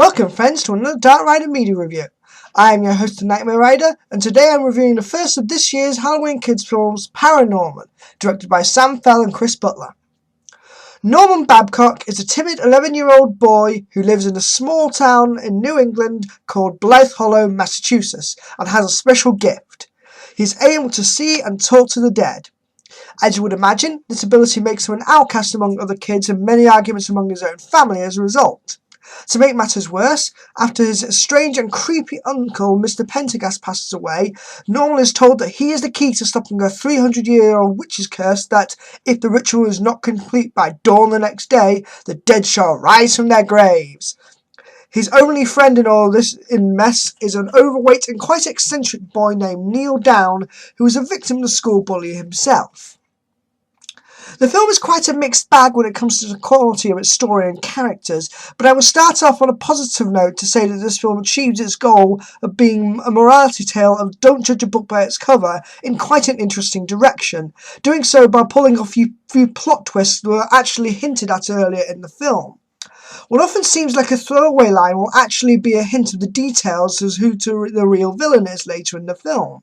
Welcome friends to another Dark Rider Media Review. I am your host the Nightmare Rider, and today I'm reviewing the first of this year's Halloween kids films, Paranorman, directed by Sam Fell and Chris Butler. Norman Babcock is a timid 11-year-old boy who lives in a small town in New England called Blythe Hollow, Massachusetts, and has a special gift. He is able to see and talk to the dead. As you would imagine, this ability makes him an outcast among other kids and many arguments among his own family as a result. To make matters worse, after his strange and creepy uncle, Mr. Pendergast, passes away, Norman is told that he is the key to stopping a 300-year-old witch's curse that, if the ritual is not complete by dawn the next day, the dead shall rise from their graves. His only friend in all this mess is an overweight and quite eccentric boy named Neil Down, who is a victim of the school bully himself. The film is quite a mixed bag when it comes to the quality of its story and characters, but I will start off on a positive note to say that this film achieves its goal of being a morality tale of don't judge a book by its cover in quite an interesting direction, doing so by pulling off a few plot twists that were actually hinted at earlier in the film. What often seems like a throwaway line will actually be a hint of the details as who the real villain is later in the film.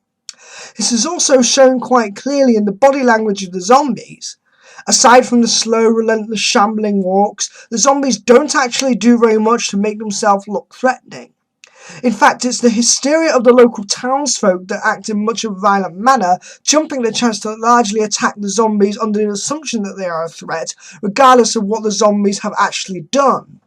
This is also shown quite clearly in the body language of the zombies. Aside from the slow, relentless, shambling walks, the zombies don't actually do very much to make themselves look threatening. In fact, it's the hysteria of the local townsfolk that act in much of a violent manner, jumping the chance to largely attack the zombies under the assumption that they are a threat, regardless of what the zombies have actually done.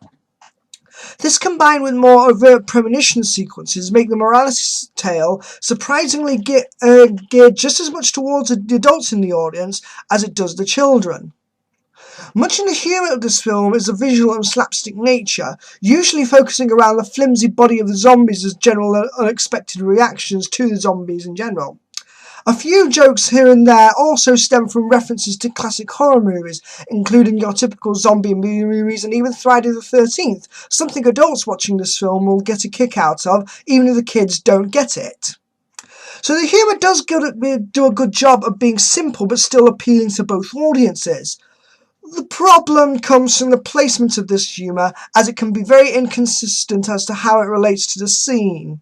This combined with more overt premonition sequences make the morality tale surprisingly geared just as much towards the adults in the audience as it does the children. Much in the humour of this film is the visual and slapstick nature, usually focusing around the flimsy body of the zombies as general unexpected reactions to the zombies in general. A few jokes here and there also stem from references to classic horror movies, including your typical zombie movies and even Friday the 13th, something adults watching this film will get a kick out of, even if the kids don't get it. So the humour does do a good job of being simple but still appealing to both audiences. The problem comes from the placement of this humour, as it can be very inconsistent as to how it relates to the scene.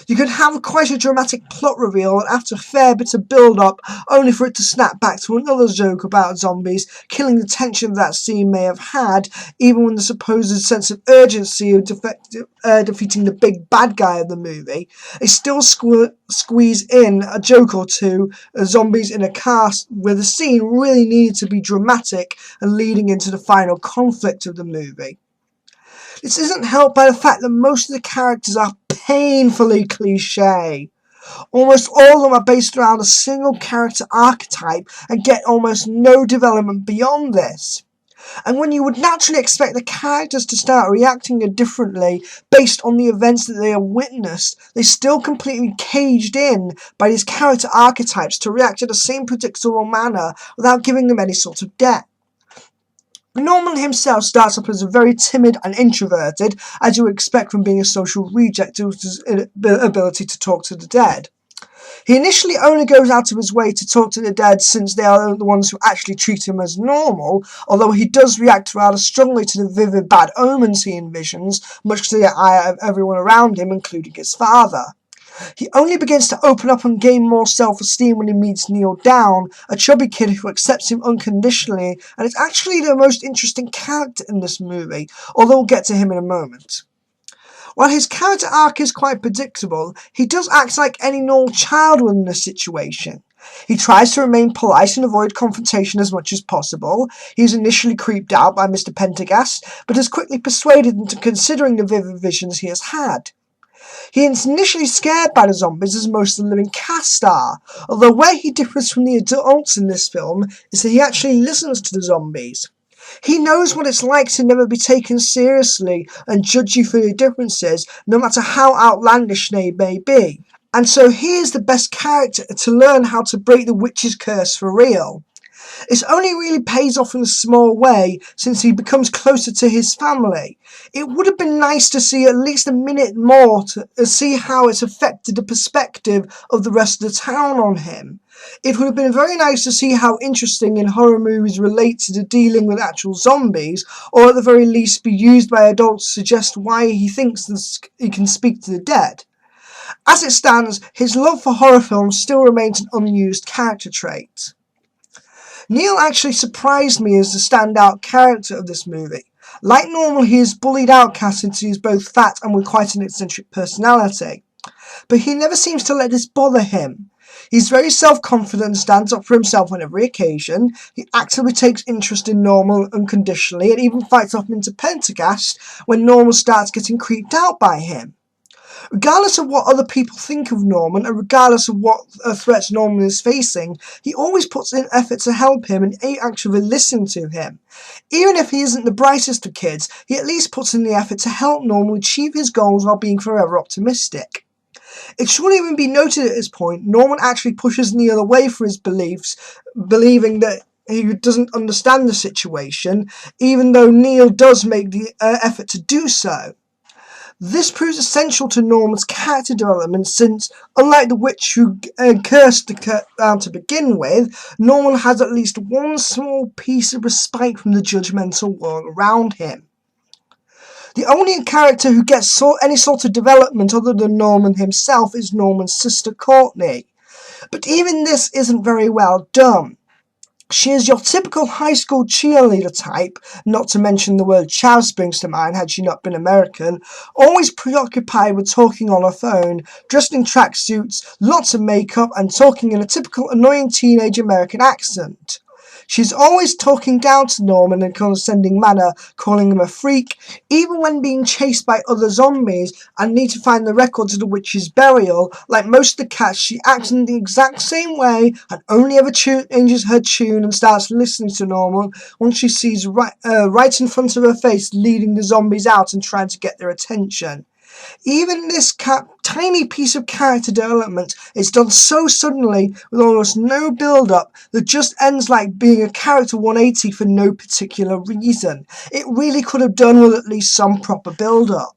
You can have quite a dramatic plot reveal and after a fair bit of build-up, only for it to snap back to another joke about zombies, killing the tension that scene may have had, even when the supposed sense of urgency of defeating the big bad guy of the movie. They still squeeze in a joke or two of zombies in a car where the scene really needed to be dramatic and leading into the final conflict of the movie. This isn't helped by the fact that most of the characters are painfully cliché. Almost all of them are based around a single character archetype and get almost no development beyond this. And when you would naturally expect the characters to start reacting differently based on the events that they have witnessed, they're still completely caged in by these character archetypes to react in the same predictable manner without giving them any sort of depth. Norman himself starts off as very timid and introverted, as you would expect from being a social reject due to his inability to talk to the dead. He initially only goes out of his way to talk to the dead since they are the ones who actually treat him as normal, although he does react rather strongly to the vivid bad omens he envisions, much to the eye of everyone around him, including his father. He only begins to open up and gain more self-esteem when he meets Neil Down, a chubby kid who accepts him unconditionally and is actually the most interesting character in this movie, although we'll get to him in a moment. While his character arc is quite predictable, he does act like any normal child in this situation. He tries to remain polite and avoid confrontation as much as possible. He is initially creeped out by Mr. Pendergast, but is quickly persuaded into considering the vivid visions he has had. He is initially scared by the zombies as most of the living cast are, although where he differs from the adults in this film is that he actually listens to the zombies. He knows what it's like to never be taken seriously and judge you for your differences, no matter how outlandish they may be. And so he is the best character to learn how to break the witch's curse for real. It only really pays off in a small way since he becomes closer to his family. It would have been nice to see at least a minute more to see how it's affected the perspective of the rest of the town on him. It would have been very nice to see how interesting in horror movies relate to dealing with actual zombies, or at the very least be used by adults to suggest why he thinks he can speak to the dead. As it stands, his love for horror films still remains an unused character trait. Neil actually surprised me as the standout character of this movie. Like Normal, he is bullied outcast since he is both fat and with quite an eccentric personality. But he never seems to let this bother him. He's very self-confident and stands up for himself on every occasion. He actively takes interest in Normal unconditionally and even fights off him into Pendergast when Normal starts getting creeped out by him. Regardless of what other people think of Norman, and regardless of what threats Norman is facing, he always puts in effort to help him and actually listen to him. Even if he isn't the brightest of kids, he at least puts in the effort to help Norman achieve his goals while being forever optimistic. It should even be noted at this point, Norman actually pushes Neil away for his beliefs, believing that he doesn't understand the situation, even though Neil does make the effort to do so. This proves essential to Norman's character development since, unlike the witch who cursed the town to begin with, Norman has at least one small piece of respite from the judgmental world around him. The only character who gets any sort of development other than Norman himself is Norman's sister Courtney. But even this isn't very well done. She is your typical high school cheerleader type, not to mention the word chow springs to mind had she not been American, always preoccupied with talking on her phone, dressed in tracksuits, lots of makeup, and talking in a typical annoying teenage American accent. She's always talking down to Norman in a condescending manner, calling him a freak, even when being chased by other zombies and need to find the records of the witch's burial. Like most of the cats, she acts in the exact same way and only ever changes her tune and starts listening to Norman once she sees right in front of her face leading the zombies out and trying to get their attention. Even this tiny piece of character development is done so suddenly with almost no build-up that just ends like being a character 180 for no particular reason. It really could have done with at least some proper build-up.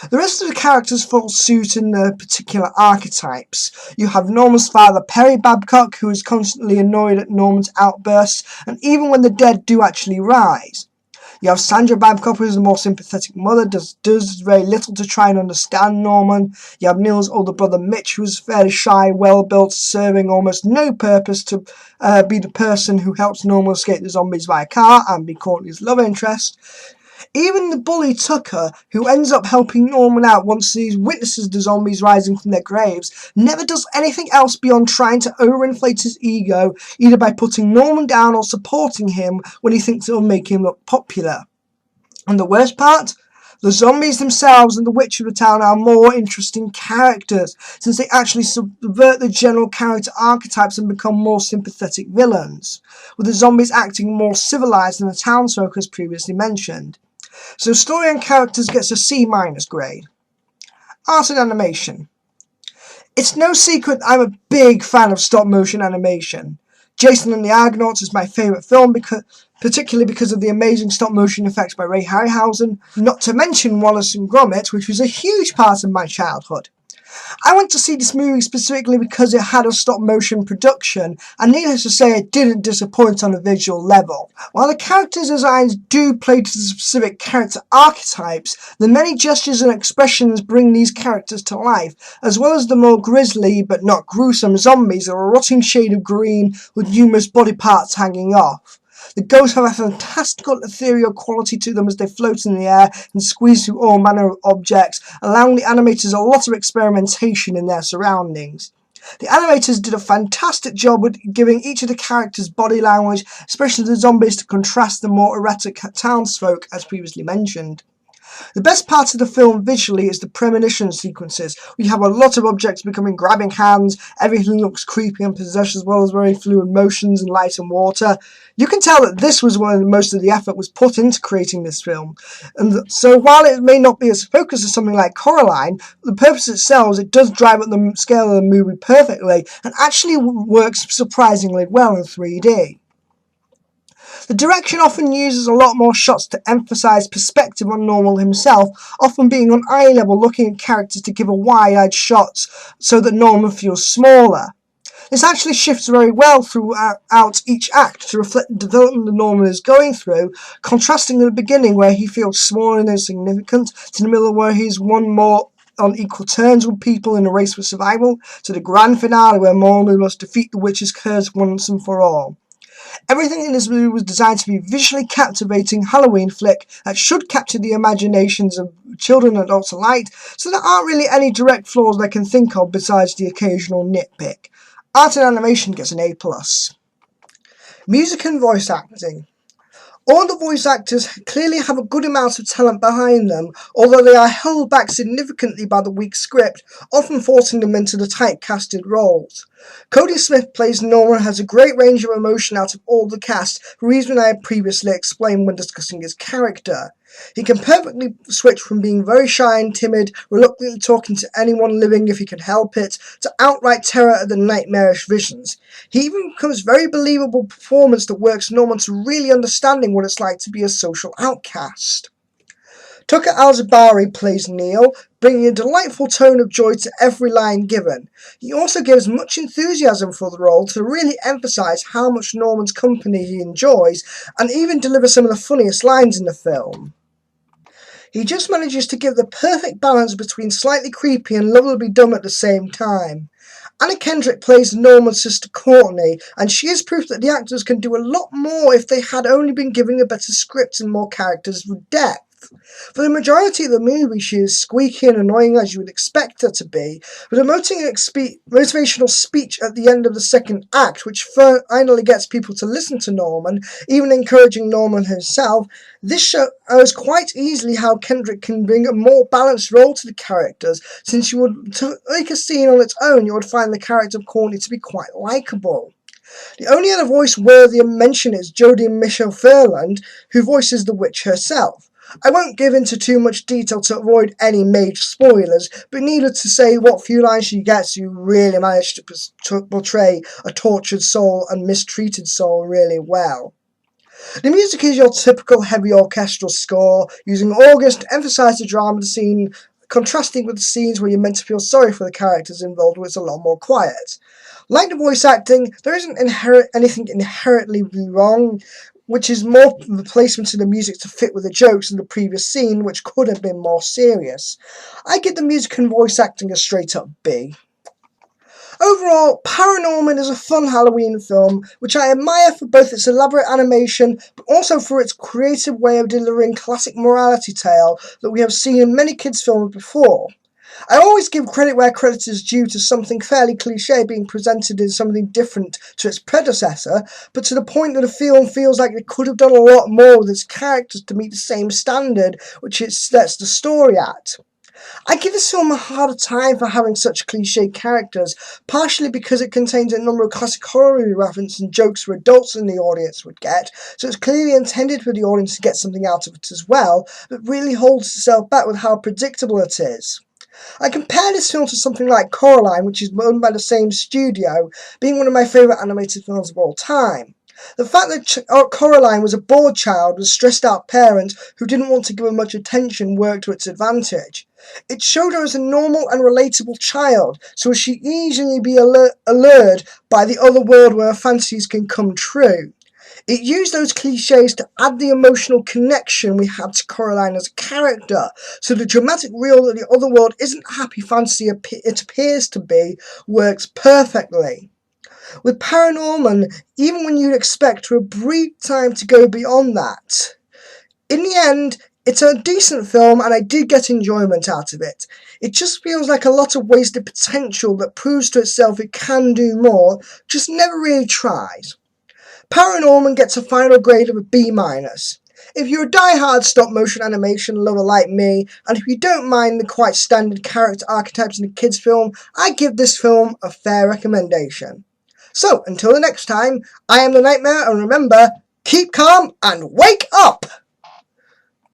The rest of the characters fall suit in their particular archetypes. You have Norman's father, Perry Babcock, who is constantly annoyed at Norman's outbursts, and even when the dead do actually rise. You have Sandra Babcock, who is a more sympathetic mother, does very little to try and understand Norman. You have Neil's older brother Mitch, who is fairly shy, well-built, serving almost no purpose to be the person who helps Norman escape the zombies via car and be Courtney's love interest. Even the bully Tucker, who ends up helping Norman out once he witnesses the zombies rising from their graves, never does anything else beyond trying to overinflate his ego, either by putting Norman down or supporting him when he thinks it will make him look popular. And the worst part? The zombies themselves and the witch of the town are more interesting characters, since they actually subvert the general character archetypes and become more sympathetic villains, with the zombies acting more civilized than the townsfolk as previously mentioned. So story and characters gets a C- grade. Art and animation. It's no secret I'm a big fan of stop motion animation. Jason and the Argonauts is my favourite film, particularly because of the amazing stop motion effects by Ray Harryhausen, not to mention Wallace and Gromit, which was a huge part of my childhood. I went to see this movie specifically because it had a stop-motion production, and needless to say it didn't disappoint on a visual level. While the character designs do play to the specific character archetypes, the many gestures and expressions bring these characters to life, as well as the more grisly but not gruesome zombies of a rotting shade of green with numerous body parts hanging off. The ghosts have a fantastical ethereal quality to them as they float in the air and squeeze through all manner of objects, allowing the animators a lot of experimentation in their surroundings. The animators did a fantastic job with giving each of the characters body language, especially the zombies, to contrast the more erratic townsfolk as previously mentioned. The best part of the film visually is the premonition sequences. We have a lot of objects becoming grabbing hands, everything looks creepy and possessed as well as very fluid motions and light and water. You can tell that this was when most of the effort was put into creating this film. And so while it may not be as focused as something like Coraline, the purpose it sells, it does drive up the scale of the movie perfectly and actually works surprisingly well in 3D. The direction often uses a lot more shots to emphasise perspective on Norman himself, often being on eye level looking at characters to give a wide-eyed shot so that Norman feels smaller. This actually shifts very well throughout each act to reflect the development that Norman is going through, contrasting at the beginning where he feels small and insignificant, to the middle where he's one more on equal terms with people in a race for survival, to the grand finale where Norman must defeat the witch's curse once and for all. Everything in this movie was designed to be a visually captivating Halloween flick that should capture the imaginations of children and adults alike, so there aren't really any direct flaws I can think of besides the occasional nitpick. Art and animation gets an A+. Music and voice acting. All the voice actors clearly have a good amount of talent behind them, although they are held back significantly by the weak script, often forcing them into the tight-casted roles. Cody Smith plays Norman and has a great range of emotion out of all the cast, for reasons I had previously explained when discussing his character. He can perfectly switch from being very shy and timid, reluctantly talking to anyone living if he can help it, to outright terror at the nightmarish visions. He even becomes a very believable performance that works Norman to really understanding what it's like to be a social outcast. Tucker Alzabari plays Neil, bringing a delightful tone of joy to every line given. He also gives much enthusiasm for the role to really emphasise how much Norman's company he enjoys, and even deliver some of the funniest lines in the film. He just manages to give the perfect balance between slightly creepy and lovably dumb at the same time. Anna Kendrick plays Norman's sister Courtney, and she is proof that the actors can do a lot more if they had only been given a better script and more characters with depth. For the majority of the movie, she is squeaky and annoying as you would expect her to be, but a motivational speech at the end of the second act, which finally gets people to listen to Norman, even encouraging Norman himself, this shows quite easily how Kendrick can bring a more balanced role to the characters, since you would, to make a scene on its own, you would find the character of Courtney to be quite likeable. The only other voice worthy of mention is Jodie Michelle Ferland, who voices the witch herself. I won't give into too much detail to avoid any major spoilers, but needless to say what few lines she gets, you really manage to portray a tortured soul and mistreated soul really well. The music is your typical heavy orchestral score, using organs to emphasise the drama of the scene, contrasting with the scenes where you're meant to feel sorry for the characters involved, where it's a lot more quiet. Like the voice acting, there isn't anything inherently wrong, which is more the placement of the music to fit with the jokes in the previous scene, which could have been more serious. I give the music and voice acting a straight up B. Overall, Paranorman is a fun Halloween film, which I admire for both its elaborate animation, but also for its creative way of delivering classic morality tale that we have seen in many kids' films before. I always give credit where credit is due to something fairly cliché being presented as something different to its predecessor, but to the point that the film feels like it could have done a lot more with its characters to meet the same standard which it sets the story at. I give this film a harder time for having such cliché characters, partially because it contains a number of classic horror movie references and jokes for adults in the audience would get, so it's clearly intended for the audience to get something out of it as well, but really holds itself back with how predictable it is. I compare this film to something like Coraline, which is owned by the same studio, being one of my favourite animated films of all time. The fact that Coraline was a bored child with a stressed out parent who didn't want to give her much attention worked to its advantage. It showed her as a normal and relatable child, so she easily be allured by the other world where her fantasies can come true. It used those cliches to add the emotional connection we had to Coraline as a character, so the dramatic reveal that the other world isn't a happy fantasy it appears to be works perfectly. With Paranorman, even when you'd expect for a brief time to go beyond that. In the end, it's a decent film and I did get enjoyment out of it. It just feels like a lot of wasted potential that proves to itself it can do more, just never really tries. Paranorman gets a final grade of a B-. If you're a die-hard stop-motion animation lover like me, and if you don't mind the quite standard character archetypes in a kids' film, I give this film a fair recommendation. So, until the next time, I am the Nightmare, and remember, keep calm and wake up!